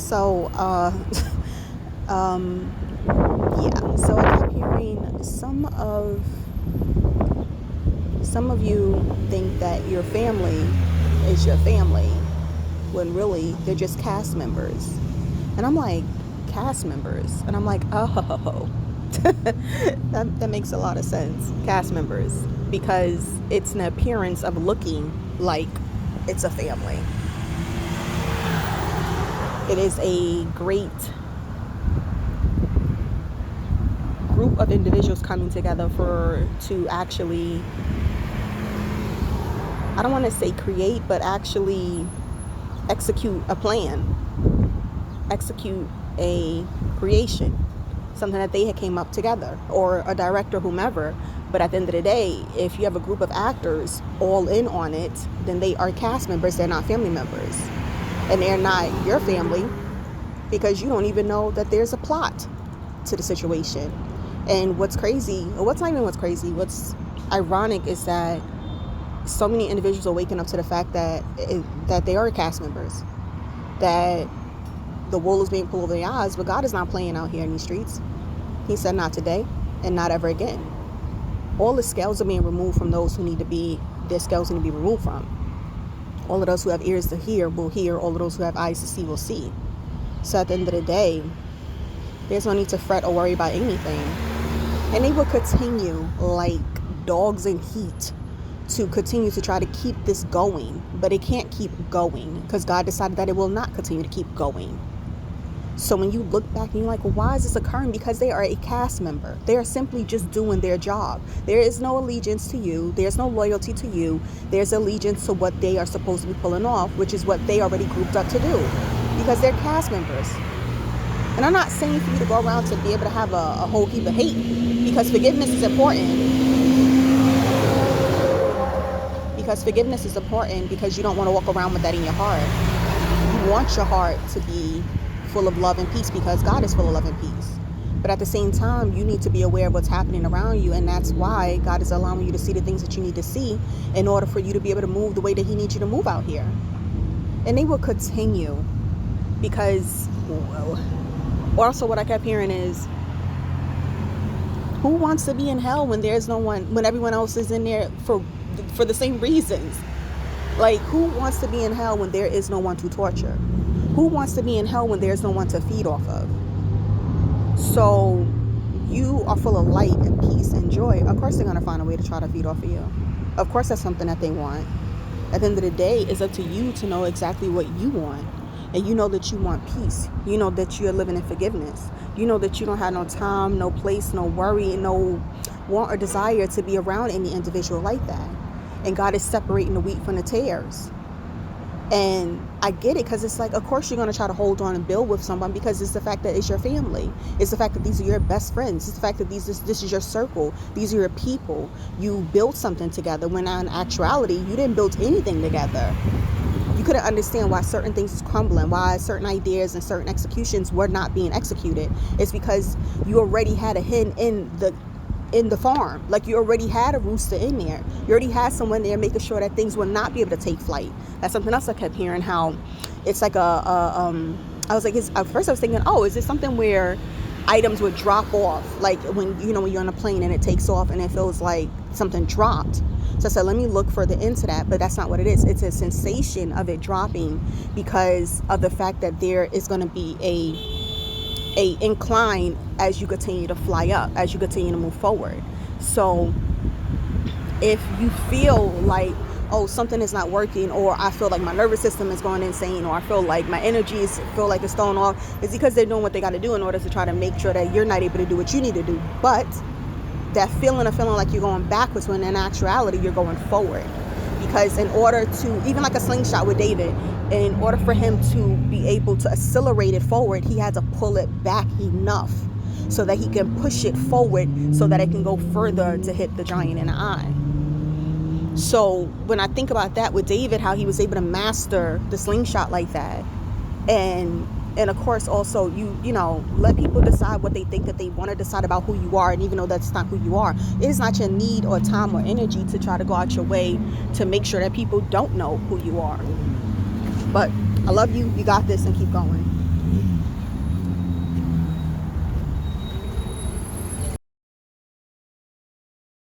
So, um, yeah. So I kept hearing some of you think that your family is your family, when really they're just cast members. And I'm like, cast members? And I'm like, oh, that makes a lot of sense. Cast members, because it's an appearance of looking like it's a family. It is a great group of individuals coming together to actually, I don't want to say create, but actually execute a plan, execute a creation, something that they had came up together, or a director, whomever. But at the end of the day, if you have a group of actors all in on it, then they are cast members. They're not family members, and they're not your family, because you don't even know that there's a plot to the situation. And what's crazy, or what's not even what's crazy, what's ironic is that so many individuals are waking up to the fact that they are cast members, that the wool is being pulled over their eyes, but God is not playing out here in these streets. He said not today and not ever again. All the scales are being removed from those who need to be, their scales need to be removed from. All of those who have ears to hear will hear. All of those who have eyes to see will see. So at the end of the day, there's no need to fret or worry about anything. And they will continue like dogs in heat to continue to try to keep this going. But it can't keep going because God decided that it will not continue to keep going. So when you look back and you're like, well, why is this occurring? Because they are a cast member. They are simply just doing their job. There is no allegiance to you. There's no loyalty to you. There's allegiance to what they are supposed to be pulling off, which is what they already grouped up to do, because they're cast members. And I'm not saying for you to go around to be able to have a whole heap of hate, because forgiveness is important. Because you don't want to walk around with that in your heart. You want your heart to be full of love and peace, because God is full of love and peace. But at the same time, you need to be aware of what's happening around you, and that's why God is allowing you to see the things that you need to see in order for you to be able to move the way that He needs you to move out here. And they will continue, because also what I kept hearing is, who wants to be in hell when there's no one, when everyone else is in there for the same reasons? Like, who wants to be in hell when there is no one to torture? Who wants to be in hell when there's no one to feed off of? So you are full of light and peace and joy. Of course they're going to find a way to try to feed off of you. Of course that's something that they want. At the end of the day, it's up to you to know exactly what you want. And you know that you want peace. You know that you're living in forgiveness. You know that you don't have no time, no place, no worry, no want or desire to be around any individual like that. And God is separating the wheat from the tares. And I get it, because it's like, of course you're going to try to hold on and build with someone, because it's the fact that it's your family. It's the fact that these are your best friends. It's the fact that this is your circle. These are your people. You built something together, when in actuality, you didn't build anything together. You couldn't understand why certain things was crumbling, why certain ideas and certain executions were not being executed. It's because you already had a hen in the farm. Like, you already had a rooster in there. You already had someone there making sure that things would not be able to take flight. That's something else I kept hearing, how it's like I was like, at first I was thinking, oh, is this something where items would drop off, like when you're on a plane and it takes off and it feels like something dropped. So I said, let me look further into that, but that's not what it is. It's a sensation of it dropping, because of the fact that there is going to be a incline as you continue to fly up, as you continue to move forward. So if you feel like, oh, something is not working, or I feel like my nervous system is going insane, or I feel like my energies feel like it's thrown off, it's because they're doing what they got to do in order to try to make sure that you're not able to do what you need to do. But that feeling of feeling like you're going backwards, when in actuality you're going forward. Because in order to, even like a slingshot with David, in order for him to be able to accelerate it forward, he had to pull it back enough so that he can push it forward, so that it can go further to hit the giant in the eye. So when I think about that with David, how he was able to master the slingshot like that, and of course also you know, let people decide what they think that they want to decide about who you are. And even though that's not who you are, it is not your need or time or energy to try to go out your way to make sure that people don't know who you are. But I love you. You got this, and keep going.